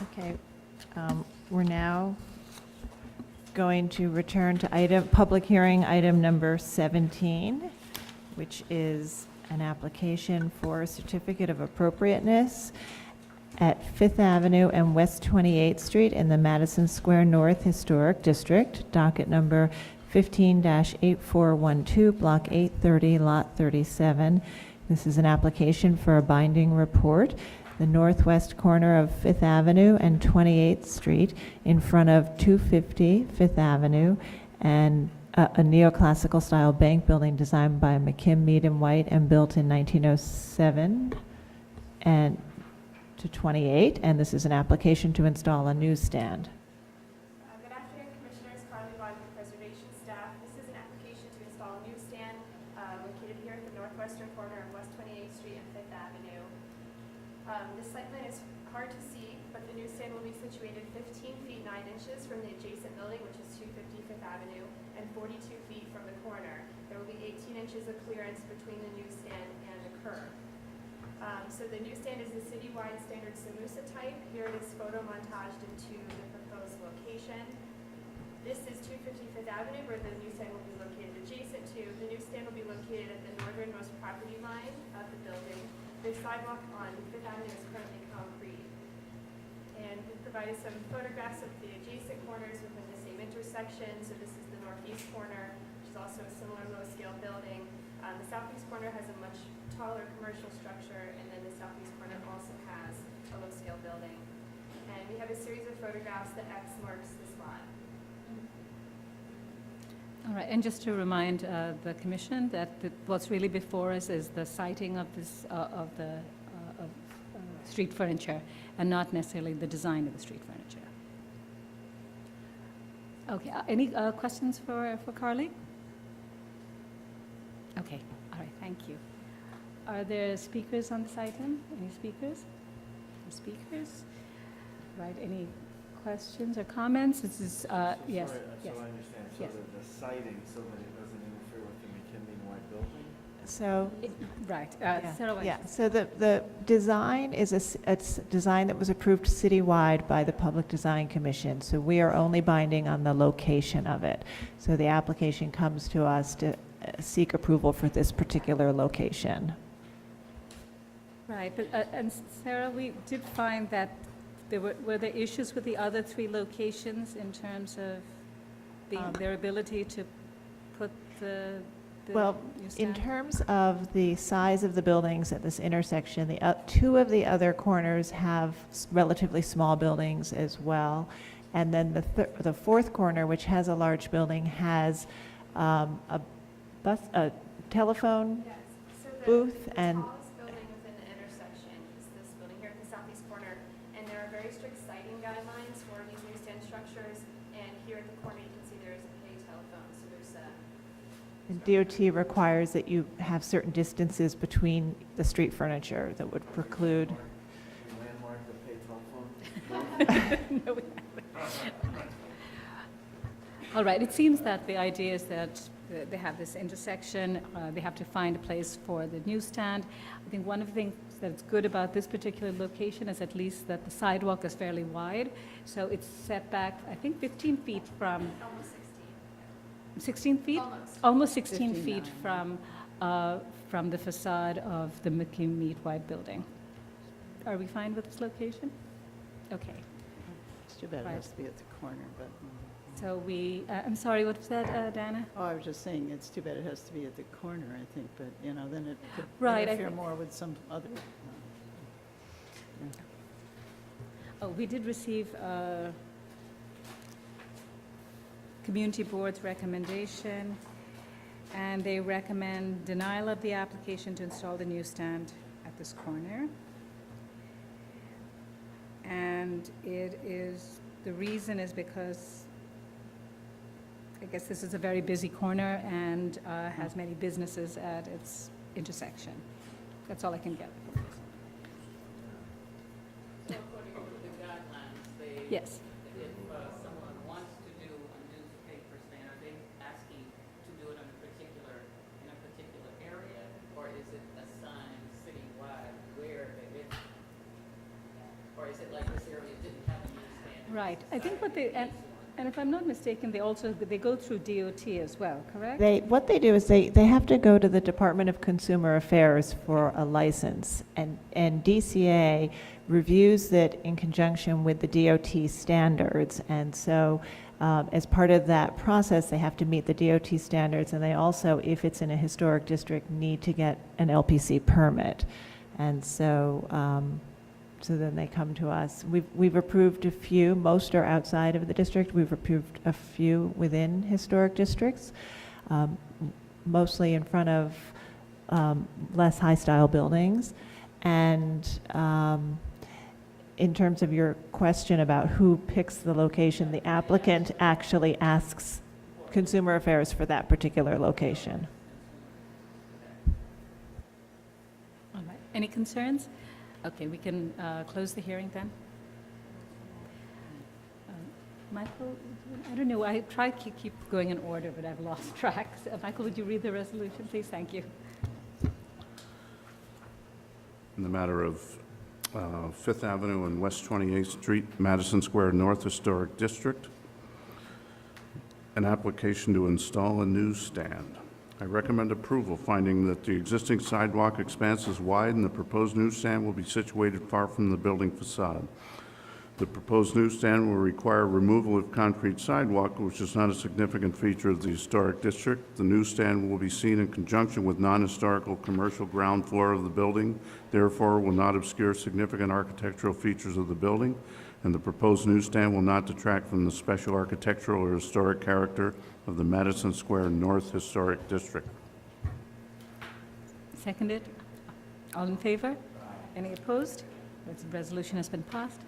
Okay, we're now going to return to public hearing item number 17, which is an application for a certificate of appropriateness at Fifth Avenue and West 28th Street in the Madison Square North Historic District, docket number 15-8412, block 830, lot 37. This is an application for a binding report, the northwest corner of Fifth Avenue and 28th Street in front of 250 Fifth Avenue, and a neoclassical style bank building designed by McKim, Mead and White and built in 1907 and to 28, and this is an application to install a newsstand. Good afternoon, Commissioners. Carly Vaughn with Preservation Staff. This is an application to install a newsstand located here at the northwestern corner of West 28th Street and Fifth Avenue. This site plan is hard to see, but the newsstand will be situated 15 feet 9 inches from the adjacent building, which is 250 Fifth Avenue, and 42 feet from the corner. There will be 18 inches of clearance between the newsstand and the curb. So the newsstand is the citywide standard Samusa type. Here it is photo montaged into the proposed location. This is 250 Fifth Avenue, where the newsstand will be located adjacent to. The newsstand will be located at the northernmost property line of the building. The sidewalk on Fifth Avenue is currently concrete. And we provided some photographs of the adjacent corners within the same intersection. So this is the northeast corner, which is also a similar low-scale building. The southeast corner has a much taller commercial structure, and then the southeast corner also has a low-scale building. And we have a series of photographs that X marks the spot. All right, and just to remind the commission that what's really before us is the siting of this of street furniture, and not necessarily the design of the street furniture. Okay, any questions for Carly? Okay, all right, thank you. Are there speakers on this item? Any speakers? No speakers? Right, any questions or comments? This is, yes. Sorry, Yes. so I understand, so Yes. the siding, so that it doesn't interfere with the McKinley White building? So, Right, yeah, Sarah, why don't yeah, you- so the design is it's a design that was approved citywide by the Public Design Commission, so we are only binding on the location of it. So the application comes to us to seek approval for this particular location. Right, but, and Sarah, we did find that were there issues with the other 3 locations in terms of their ability to put the Well, in newsstand? terms of the size of the buildings at this intersection, the 2 of the other corners have relatively small buildings as well. And then the fourth corner, which has a large building, has a telephone Yes. So booth the and tallest building within the intersection is this building here at the southeast corner, and there are very strict siting guidelines for these newsstand structures. And here at the corner, you can see there is a pay telephone. So there's a and DOT requires that you have certain distances between the street furniture that would preclude. Should we landmark the pay telephone? No, we haven't. All right, it seems that the idea is that they have this intersection, they have to find a place for the newsstand. I think one of the things that's good about this particular location is at least that the sidewalk is fairly wide, so it's set back, I think, 15 feet from, almost 16. 16 feet? Almost 16 feet from the facade of the McKim Mead White building. Are we fine with this location? Okay. It's too bad it Right. has to be at the corner, but, So I'm sorry, what was that, Dana? oh, I was just saying, it's too bad it has to be at the corner, I think, but, then it could Right, I interfere think- more with some other. Oh, we did receive Community Board's recommendation, and they recommend denial of the application to install the newsstand at this corner. And the reason is because I guess this is a very busy corner and has many businesses at its intersection. That's all I can get. So according to the guidelines, Yes. if someone wants to do a newspaper stand, are they asking to do it in a particular area, or is it assigned citywide where they live? Or is it like this area didn't have Right. I think what they, and if I'm not mistaken, they go through DOT as well, correct? What they do is they have to go to the Department of Consumer Affairs for a license, and DCA reviews that in conjunction with the DOT standards, and so as part of that process, they have to meet the DOT standards, and they also, if it's in a historic district, need to get an LPC permit. And so, so then they come to us. We've approved a few. Most are outside of the district. We've approved a few within historic districts, mostly in front of less high-style buildings. And in terms of your question about who picks the location, the applicant actually asks Consumer Affairs for that particular location. All right. Any concerns? Okay, we can close the hearing then. Michael, I don't know, I tried to keep going in order, but I've lost track. So, Michael, would you read the resolution, please? Thank you. In the matter of Fifth Avenue and West 28th Street, Madison Square North Historic District, an application to install a newsstand. I recommend approval, finding that the existing sidewalk expanse is wide and the proposed newsstand will be situated far from the building facade. The proposed newsstand will require removal of concrete sidewalk, which is not a significant feature of the historic district. The newsstand will be seen in conjunction with non-historical commercial ground floor of the building, therefore will not obscure significant architectural features of the building, and the proposed newsstand will not detract from the special architectural or historic character of the Madison Square North Historic District. Seconded. All in favor? Any opposed? This resolution has been passed.